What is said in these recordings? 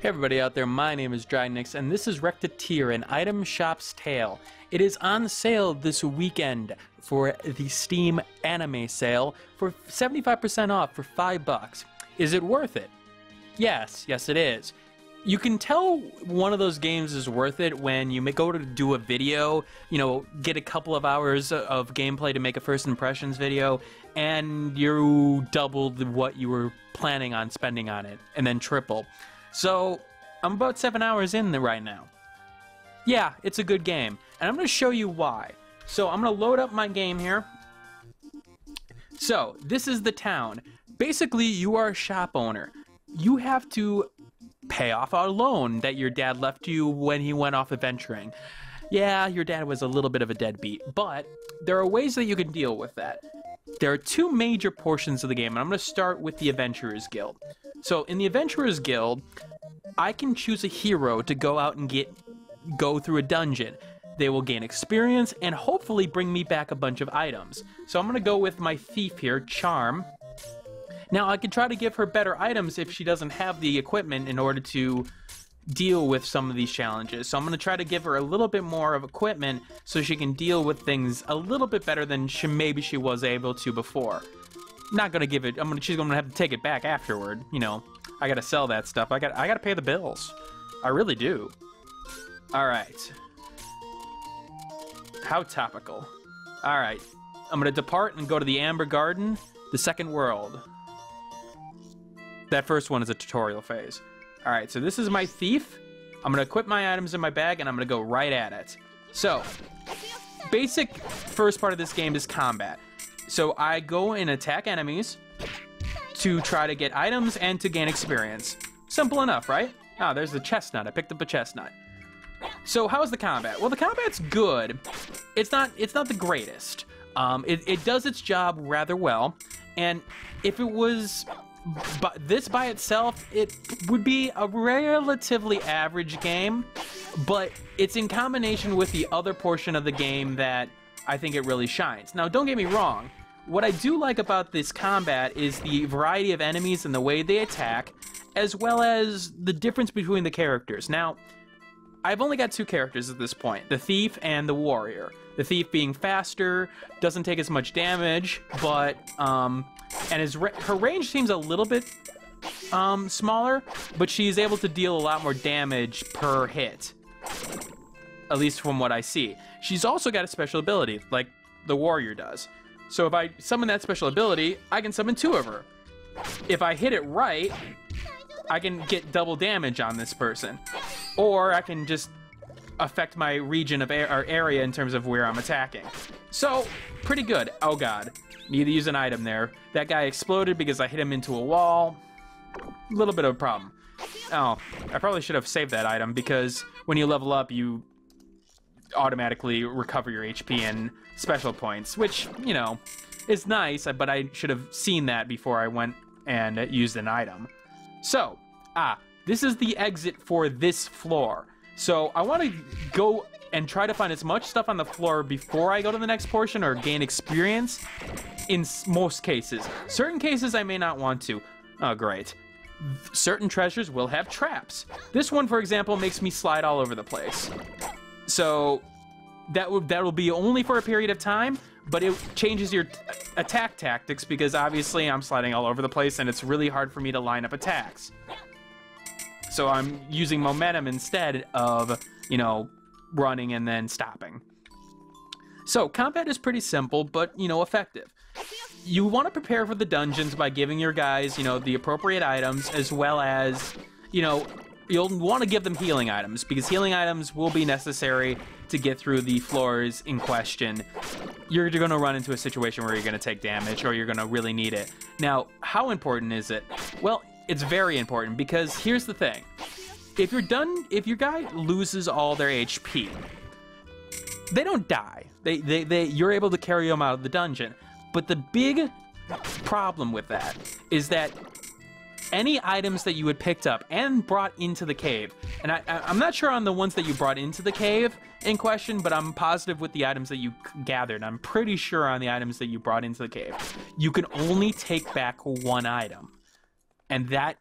Hey everybody out there, my name is Dragnix, and this is Recettear, an item shop's tale. It is on sale this weekend for the Steam anime sale for 75% off for $5. Is it worth it? Yes it is. You can tell one of those games is worth it when you go to do a video, get a couple of hours of gameplay to make a first impressions video, and you doubled what you were planning on spending on it, and then triple. So, I'm about 7 hours in there right now. Yeah, it's a good game, and I'm going to show you why. So, I'm going to load up my game here. So, this is the town. Basically, you are a shop owner. You have to pay off a loan that your dad left you when he went off adventuring. Yeah, your dad was a little bit of a deadbeat, but there are ways that you can deal with that. There are two major portions of the game, and I'm going to start with the Adventurers Guild. So, in the Adventurers Guild, I can choose a hero to go out and go through a dungeon. They will gain experience and hopefully bring me back a bunch of items. So I'm going to go with my thief here, Charm. Now, I could try to give her better items if she doesn't have the equipment in order to deal with some of these challenges. So I'm going to try to give her a little bit more of equipment so she can deal with things a little bit better than maybe she was able to before. Not going to give it, she's going to have to take it back afterward, I got to sell that stuff. I got to pay the bills. I really do. All right. How topical. All right. I'm going to depart and go to the Amber Garden, the second world. That first one is a tutorial phase. All right, so this is my thief. I'm going to equip my items in my bag, and I'm going to go right at it. So, basic first part of this game is combat. So I go and attack enemies to try to get items and to gain experience. Simple enough, right? Ah, there's the chestnut. I picked up a chestnut. So how's the combat? Well, the combat's good. It's not the greatest. It does its job rather well, and if it was this by itself, it would be a relatively average game, but it's in combination with the other portion of the game that I think it really shines. Now, don't get me wrong. What I do like about this combat is the variety of enemies and the way they attack, as well as the difference between the characters. Now, I've only got two characters at this point, the Thief and the Warrior. The Thief being faster, doesn't take as much damage, but, and her range seems a little bit smaller, but she's able to deal a lot more damage per hit. At least from what I see. She's also got a special ability, like the Warrior does. So if I summon that special ability, I can summon two of her. If I hit it right, I can get double damage on this person. Or I can just affect my region of or area in terms of where I'm attacking. So, pretty good. Oh god, need to use an item there. That guy exploded because I hit him into a wall. A little bit of a problem. Oh, I probably should have saved that item because when you level up, you automatically recover your HP and special points, which, is nice, but I should have seen that before I went and used an item. So, this is the exit for this floor. So I want to go and try to find as much stuff on the floor before I go to the next portion or gain experience in most cases. Certain cases I may not want to. Oh, great. Certain treasures will have traps. This one, for example, makes me slide all over the place. So that will be only for a period of time, but it changes your attack tactics because obviously I'm sliding all over the place and it's really hard for me to line up attacks. So I'm using momentum instead of, running and then stopping. So combat is pretty simple, but, effective. You want to prepare for the dungeons by giving your guys, the appropriate items, as well as, you'll want to give them healing items, because healing items will be necessary to get through the floors in question. You're going to run into a situation where you're going to take damage, or you're going to really need it. Now, how important is it? Well, it's very important, because here's the thing. If your guy loses all their HP, they don't die. You're able to carry them out of the dungeon. But the big problem with that is that any items that you had picked up and brought into the cave, and I'm not sure on the ones that you brought into the cave in question, but I'm positive with the items that you gathered. I'm pretty sure on the items that you brought into the cave, you can only take back one item. And that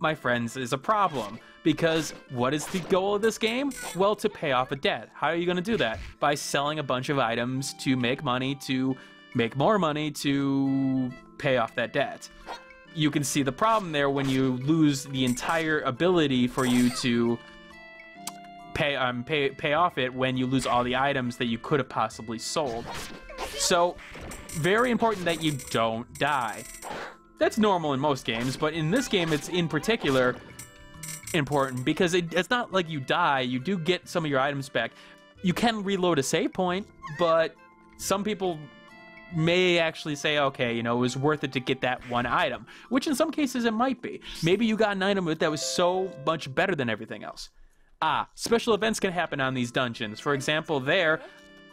my friends, is a problem, because what is the goal of this game? Well, to pay off a debt. How are you going to do that? By selling a bunch of items to make money, to make more money, to pay off that debt. You can see the problem there when you lose the entire ability for you to pay off it, when you lose all the items that you could have possibly sold. So, very important that you don't die. That's normal in most games, but in this game it's in particular important because it's not like you die, you do get some of your items back. You can reload a save point, but some people may actually say, okay, you know, it was worth it to get that one item, which in some cases it might be. Maybe you got an item that was so much better than everything else. Special events can happen on these dungeons. For example, there,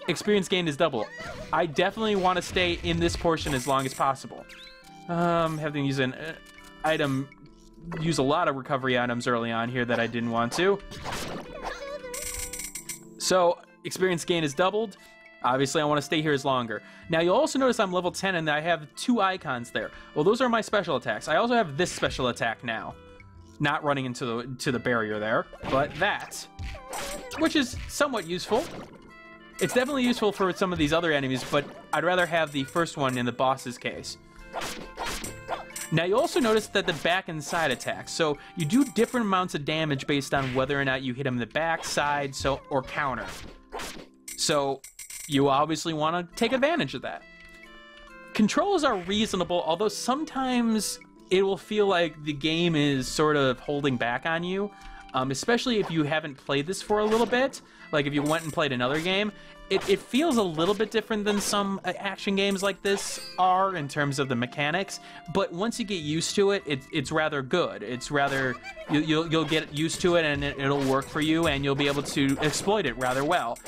experience gain is double. I definitely want to stay in this portion as long as possible. Having to use an item, use a lot of recovery items early on here that I didn't want to. So, experience gain is doubled. Obviously, I want to stay here as longer. Now, you'll also notice I'm level 10 and I have 2 icons there. Well, those are my special attacks. I also have this special attack now. Not running into the barrier there, but that, which is somewhat useful. It's definitely useful for some of these other enemies, but I'd rather have the first one in the boss's case. Now, you also notice that the back and side attacks. So, you do different amounts of damage based on whether or not you hit them in the back, side, or counter. So, you obviously want to take advantage of that. Controls are reasonable, although sometimes it will feel like the game is sort of holding back on you, especially if you haven't played this for a little bit. Like if you went and played another game, it feels a little bit different than some action games like this are in terms of the mechanics. But once you get used to it, it's rather good. It's rather you'll get used to it and it'll work for you, and you'll be able to exploit it rather well.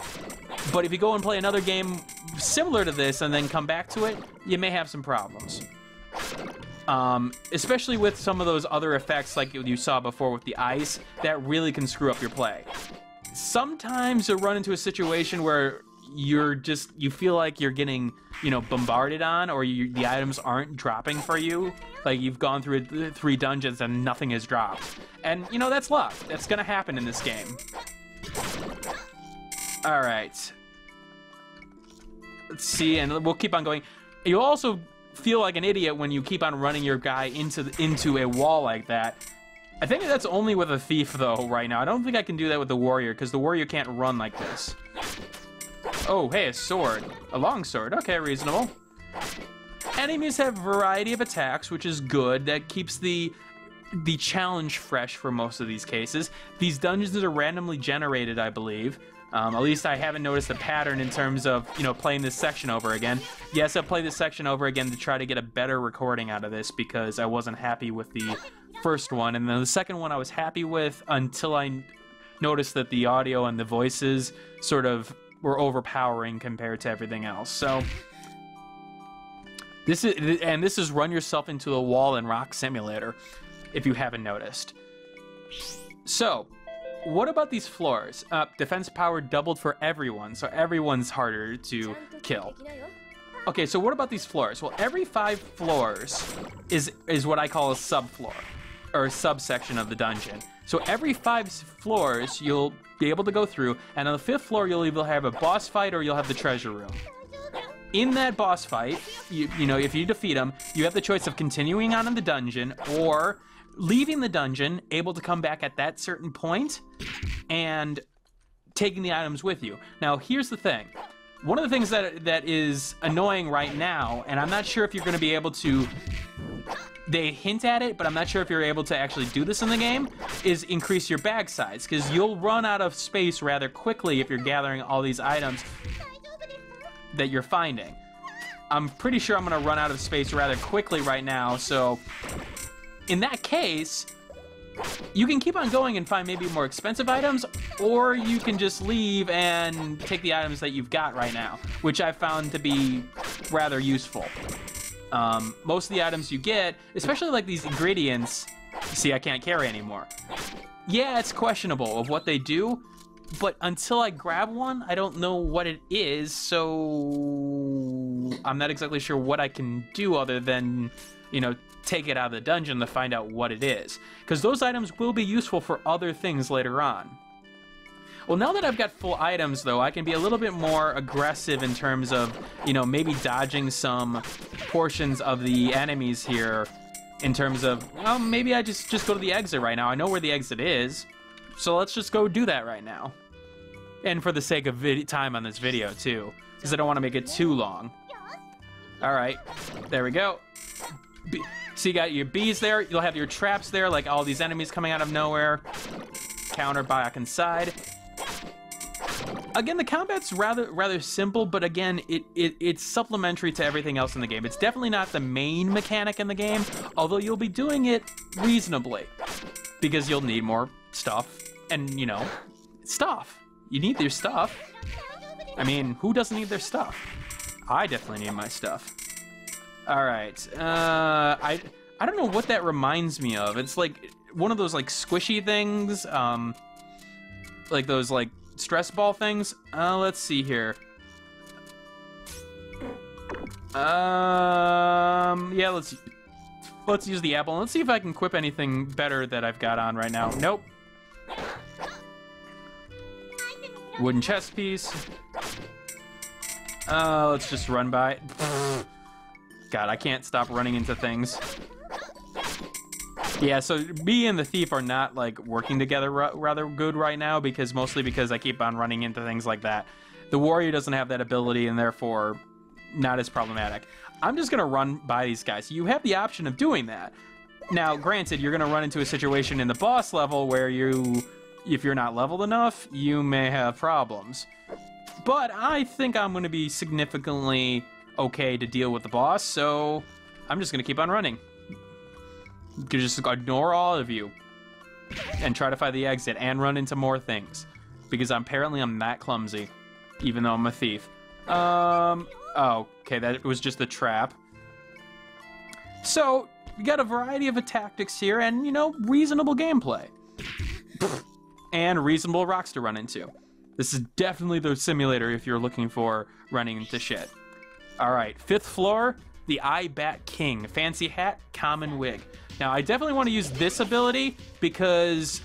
But if you go and play another game similar to this and then come back to it, you may have some problems. Especially with some of those other effects like you saw before with the ice, that really can screw up your play. Sometimes you'll run into a situation where you feel like you're getting, you know, bombarded on, or the items aren't dropping for you. Like you've gone through 3 dungeons and nothing has dropped. And, you know, that's luck. That's gonna happen in this game. Alright. Let's see, and we'll keep on going. You'll also feel like an idiot when you keep on running your guy into a wall like that. I think that's only with a thief, though, right now. I don't think I can do that with the warrior, because the warrior can't run like this. Oh, hey, a sword. A long sword. Okay, reasonable. Enemies have a variety of attacks, which is good. That keeps the challenge fresh for most of these cases. These dungeons are randomly generated, I believe. At least I haven't noticed a pattern in terms of, you know, playing this section over again. Yes, I'll play this section over again to try to get a better recording out of this, because I wasn't happy with the first one. And then the second one I was happy with until I noticed that the audio and the voices sort of were overpowering compared to everything else. So this is Run Yourself into a Wall in Rock Simulator, if you haven't noticed. So, what about these floors? Defense power doubled for everyone, so everyone's harder to kill. Okay, so what about these floors? Well, every 5 floors is what I call a subfloor, or a subsection of the dungeon. So every 5 floors you'll be able to go through, and on the 5th floor you'll either have a boss fight or you'll have the treasure room. In that boss fight, you know, if you defeat them, you have the choice of continuing on in the dungeon or leaving the dungeon, able to come back at that certain point, and taking the items with you. Now, here's the thing. One of the things that is annoying right now, and I'm not sure if you're going to be able to... They hint at it, but I'm not sure if you're able to actually do this in the game, is increase your bag size, because you'll run out of space rather quickly if you're gathering all these items that you're finding. I'm pretty sure I'm going to run out of space rather quickly right now, so in that case, you can keep on going and find maybe more expensive items, or you can just leave and take the items that you've got right now, which I found to be rather useful. Most of the items you get, especially like these ingredients, see, I can't carry anymore. Yeah, it's questionable of what they do, but until I grab one, I don't know what it is, so I'm not exactly sure what I can do other than you know, take it out of the dungeon to find out what it is. Because those items will be useful for other things later on. Well, now that I've got full items, though, I can be a little bit more aggressive in terms of, you know, maybe dodging some portions of the enemies here. In terms of, well, maybe I just go to the exit right now. I know where the exit is, so let's just go do that right now. And for the sake of time on this video, too, because I don't want to make it too long. All right, there we go. So you got your bees there. You'll have your traps there, like all these enemies coming out of nowhere. Counter back inside. Again, the combat's rather simple, but again, it's supplementary to everything else in the game. It's definitely not the main mechanic in the game, although you'll be doing it reasonably, because you'll need more stuff, and, you know, stuff. You need your stuff. I mean, who doesn't need their stuff? I definitely need my stuff. All right, I don't know what that reminds me of. It's like one of those, like, squishy things, like those, like, stress ball things. Let's see here. Yeah, let's use the apple. Let's see if I can equip anything better that I've got on right now. Nope. Wooden chest piece. Let's just run by. God, I can't stop running into things. Yeah, so me and the thief are not, like, working together rather good right now, mostly because I keep on running into things like that. The warrior doesn't have that ability, and therefore not as problematic. I'm just gonna run by these guys. You have the option of doing that. Now, granted, you're gonna run into a situation in the boss level where if you're not leveled enough, you may have problems. But I think I'm gonna be significantly okay to deal with the boss, so I'm just gonna keep on running. You can just ignore all of you and try to find the exit and run into more things, because apparently I'm that clumsy, even though I'm a thief. Oh, okay, that was just a trap. So you got a variety of tactics here, and, you know, reasonable gameplay and reasonable rocks to run into. This is definitely the simulator if you're looking for running into shit. All right, 5th floor, the Eye Bat King, fancy hat, common wig. Now, I definitely want to use this ability because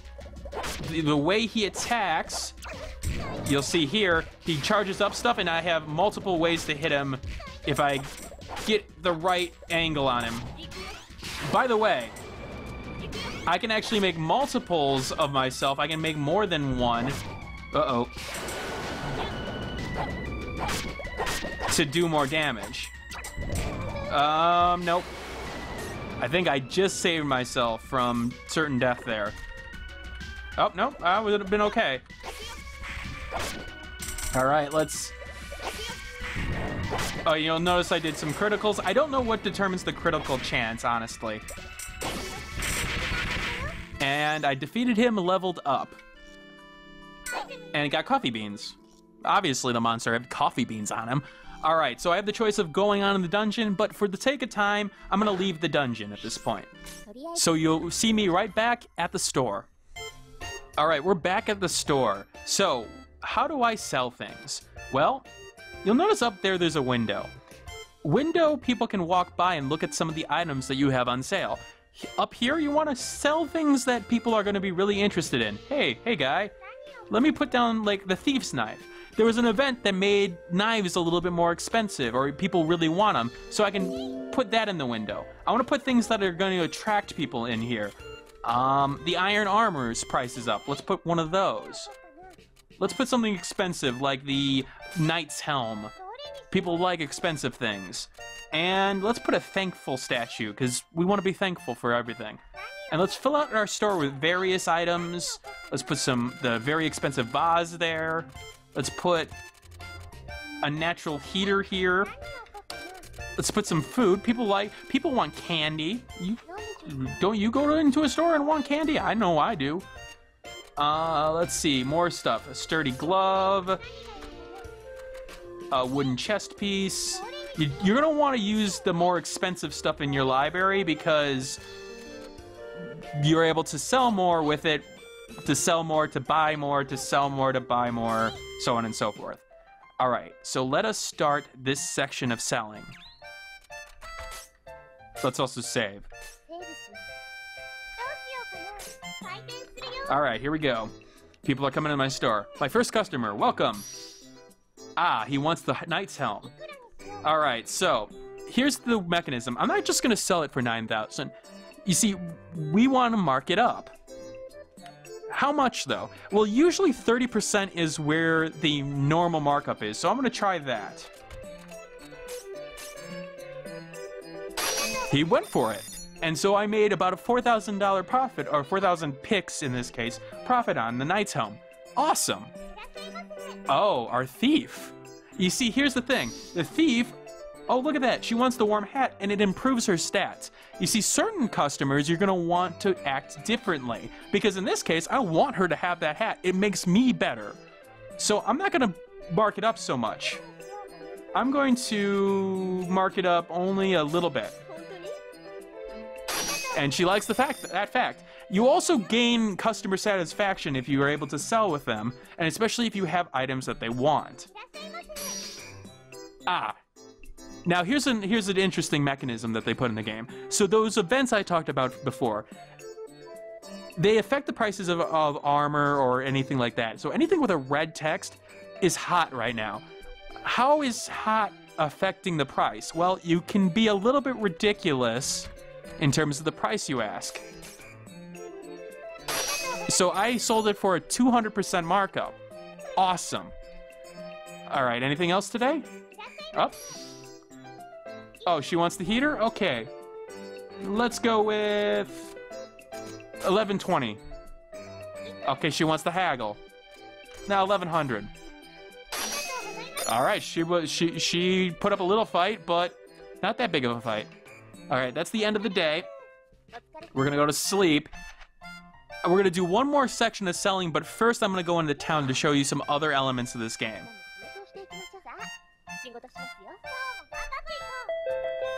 the way he attacks, you'll see here, he charges up stuff, and I have multiple ways to hit him if I get the right angle on him. By the way, I can actually make multiples of myself. I can make more than one. Uh-oh. To do more damage. Nope. I think I just saved myself from certain death there. Oh, no, I would have been okay. All right, let's... Oh, you'll notice I did some criticals. I don't know what determines the critical chance, honestly. And I defeated him, leveled up. And got coffee beans. Obviously, the monster had coffee beans on him. All right, so I have the choice of going on in the dungeon, but for the sake of time, I'm gonna leave the dungeon at this point. So you'll see me right back at the store. All right, we're back at the store. So, how do I sell things? Well, you'll notice up there's a window. Window, people can walk by and look at some of the items that you have on sale. Up here, you wanna sell things that people are gonna be really interested in. Hey guy, let me put down, like, the thief's knife. There was an event that made knives a little bit more expensive, or people really want them, so I can put that in the window. I want to put things that are going to attract people in here. The iron armor's price is up. Let's put one of those. Let's put something expensive, like the knight's helm. People like expensive things. And let's put a thankful statue, because we want to be thankful for everything. And let's fill out our store with various items. Let's put the very expensive vase there. Let's put a natural heater here. Let's put some food. People want candy. Don't you go into a store and want candy? I know I do. Let's see, more stuff. A sturdy glove. A wooden chest piece. You're gonna want to use the more expensive stuff in your library because you're able to sell more with it. To sell more, to buy more, to sell more, to buy more, so on and so forth. All right, so let us start this section of selling. Let's also save. Alright, here we go. People are coming in my store. My first customer, welcome. Ah, he wants the Knight's Helm. Alright, so here's the mechanism. I'm not just going to sell it for 9,000. You see, we want to mark it up. How much, though? Well, usually 30% is where the normal markup is, so I'm going to try that. He went for it. And so I made about a $4,000 profit, or 4,000 picks in this case, profit on the Knight's Helm. Awesome. Oh, our thief. You see, here's the thing. The thief, oh, look at that. She wants the warm hat, and it improves her stats. You see, certain customers, you're going to want to act differently. Because in this case, I want her to have that hat. It makes me better. So I'm not going to mark it up so much. I'm going to mark it up only a little bit. And she likes that fact. You also gain customer satisfaction if you are able to sell with them, and especially if you have items that they want. Ah. Now here's an interesting mechanism that they put in the game. So those events I talked about before, they affect the prices of armor or anything like that. So anything with a red text is hot right now. How is hot affecting the price? Well, you can be a little bit ridiculous in terms of the price you ask. So I sold it for a 200% markup. Awesome. All right, anything else today? Oh, she wants the heater? Okay. Let's go with 1120. Okay, she wants the haggle. Now 1100. All right, she put up a little fight, but not that big of a fight. All right, that's the end of the day. We're gonna go to sleep. We're gonna do one more section of selling, but first I'm gonna go into town to show you some other elements of this game.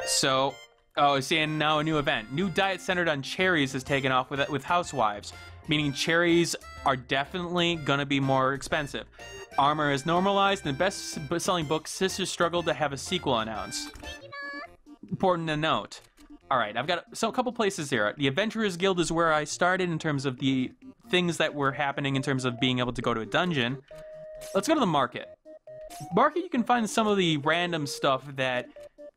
So, oh, see, and now a new event. New diet centered on cherries has taken off with housewives, meaning cherries are definitely gonna be more expensive. Armor is normalized, and the best-selling book, Sisters Struggle, to have a sequel announced. Important to note. All right, I've got a couple places here. The Adventurers Guild is where I started in terms of the things that were happening in terms of being able to go to a dungeon. Let's go to the market. Market, you can find some of the random stuff that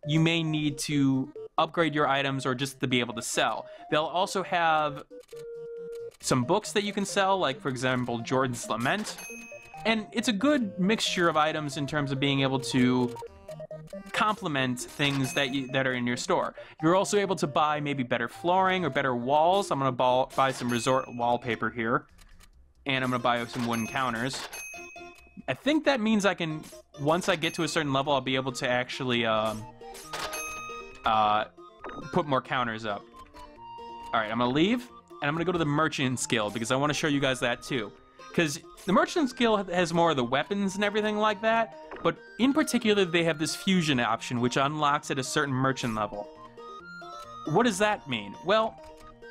you may need to upgrade your items or just to be able to sell. They'll also have some books that you can sell, like, for example, Jordan's Lament. And it's a good mixture of items in terms of being able to complement things that are in your store. You're also able to buy maybe better flooring or better walls. I'm going to buy some resort wallpaper here. And I'm going to buy some wooden counters. I think that means I can, once I get to a certain level, I'll be able to actually put more counters up. All right, I'm going to leave, and I'm going to go to the Merchant's Guild because I want to show you guys that too. Because the Merchant's Guild has more of the weapons and everything like that, but in particular, they have this fusion option, which unlocks at a certain merchant level. What does that mean? Well,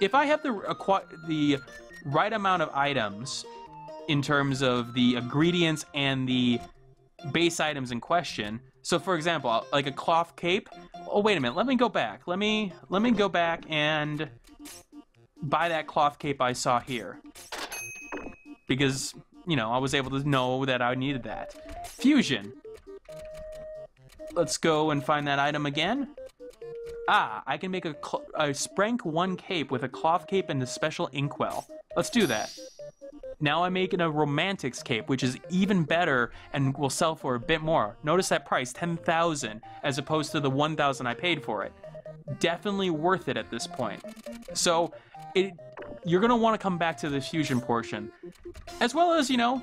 if I have the right amount of items in terms of the ingredients and the base items in question, so for example, like a cloth cape. Oh, wait a minute, let me go back. Let me go back and buy that cloth cape I saw here. Because, you know, I was able to know that I needed that. Fusion. Let's go and find that item again. Ah, I can make a Sprank 1 cape with a cloth cape and a special inkwell. Let's do that. Now I'm making a Romantics cape, which is even better and will sell for a bit more. Notice that price, 10,000, as opposed to the 1,000 I paid for it. Definitely worth it at this point. So, you're going to want to come back to the fusion portion. As well as, you know,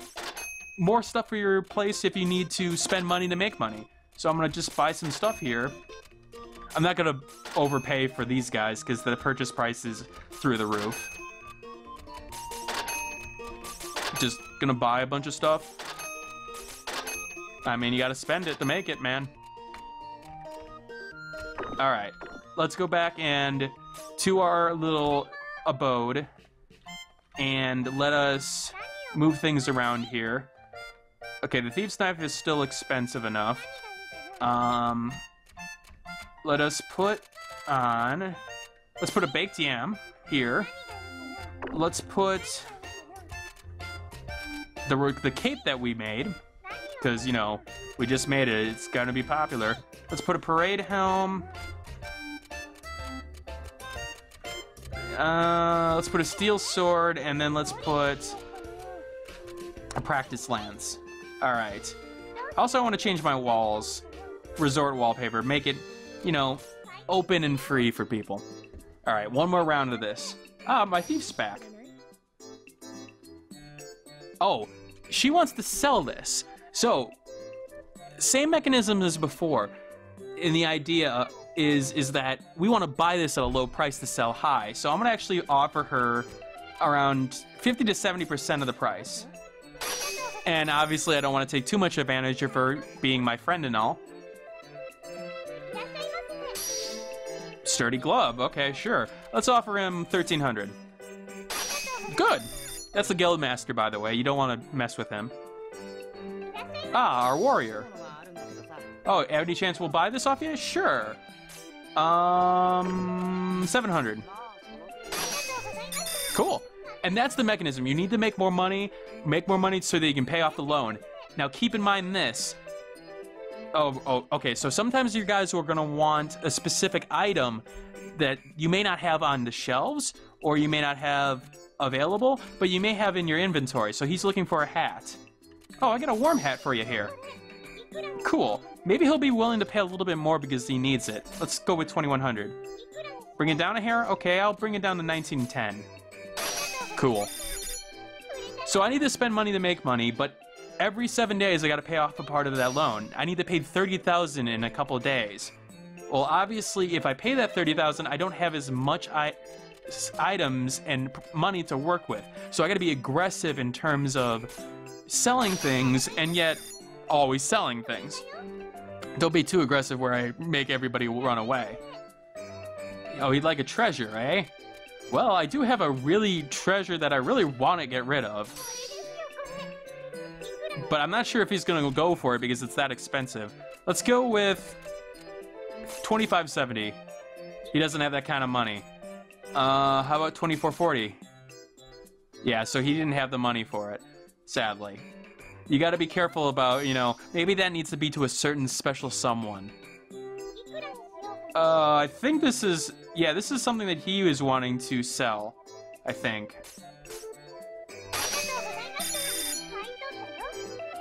more stuff for your place if you need to spend money to make money. So I'm going to just buy some stuff here. I'm not going to overpay for these guys because the purchase price is through the roof. Just going to buy a bunch of stuff. I mean, you got to spend it to make it, man. All right, let's go back and to our little abode and let us move things around here. Okay, the Thief's Knife is still expensive enough. Let us put on... Let's put a baked yam here. Let's put the cape that we made, because, you know, we just made it. It's gonna be popular. Let's put a parade helm. Let's put a steel sword, and then let's put a practice lance. All right. Also, I want to change my walls. Resort wallpaper. Make it, you know, open and free for people. All right, one more round of this. Ah, my thief's back. Oh, she wants to sell this. So, same mechanism as before. And the idea is that we want to buy this at a low price to sell high. So I'm going to actually offer her around 50 to 70% of the price. And obviously I don't want to take too much advantage of her being my friend and all. Sturdy glove, okay, sure. Let's offer him 1,300. Good! That's the guild master, by the way. You don't want to mess with him. Ah, our warrior. Oh, any chance we'll buy this off you? Sure. 700. Cool. And that's the mechanism. You need to make more money so that you can pay off the loan. Now keep in mind this. Oh, okay, so sometimes you guys are gonna want a specific item that you may not have on the shelves, or you may not have available, but you may have in your inventory. So he's looking for a hat. Oh, I got a warm hat for you here. Cool. Maybe he'll be willing to pay a little bit more because he needs it. Let's go with 2,100. Bring it down a hair? Okay, I'll bring it down to 1910. Cool. So I need to spend money to make money, but every 7 days I gotta pay off a part of that loan. I need to pay 30,000 in a couple days. Well, obviously, if I pay that 30,000, I don't have as much items and money to work with. So I gotta be aggressive in terms of selling things, and yet always selling things. Don't be too aggressive where I make everybody run away. Oh, he'd like a treasure, eh? Well, I do have a treasure that I really want to get rid of. But I'm not sure if he's gonna go for it because it's that expensive. Let's go with 2570. He doesn't have that kind of money. How about 2440? Yeah, so he didn't have the money for it, sadly. You gotta be careful about, you know, maybe that needs to be to a certain special someone. I think this is, yeah, this is something that he was wanting to sell, I think.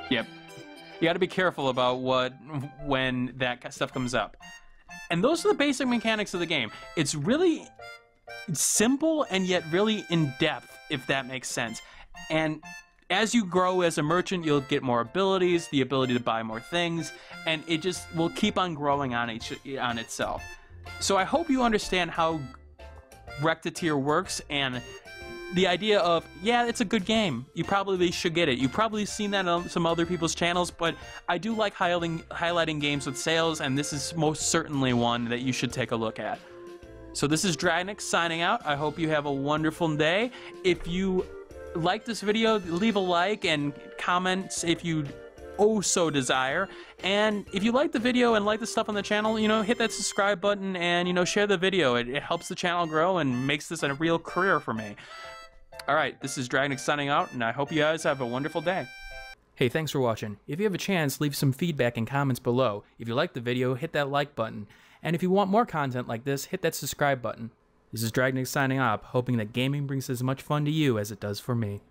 Yep. You gotta be careful about when that stuff comes up. And those are the basic mechanics of the game. It's really simple and yet really in-depth, if that makes sense. And as you grow as a merchant, you'll get more abilities, the ability to buy more things, and it just will keep on growing on itself. So I hope you understand how Recettear works and the idea of, yeah, it's a good game. You probably should get it. You've probably seen that on some other people's channels, but I do like highlighting games with sales, and this is most certainly one that you should take a look at. So this is Dragnix signing out. I hope you have a wonderful day. If you like this video, leave a like and comment if you so desire. And if you like the video and like the stuff on the channel, you know, hit that subscribe button and, you know, share the video. It helps the channel grow and makes this a real career for me. All right, this is Dragnix signing out, and I hope you guys have a wonderful day. Hey, thanks for watching. If you have a chance, leave some feedback and comments below. If you like the video, hit that like button. And if you want more content like this, hit that subscribe button. This is Dragnix signing off, hoping that gaming brings as much fun to you as it does for me.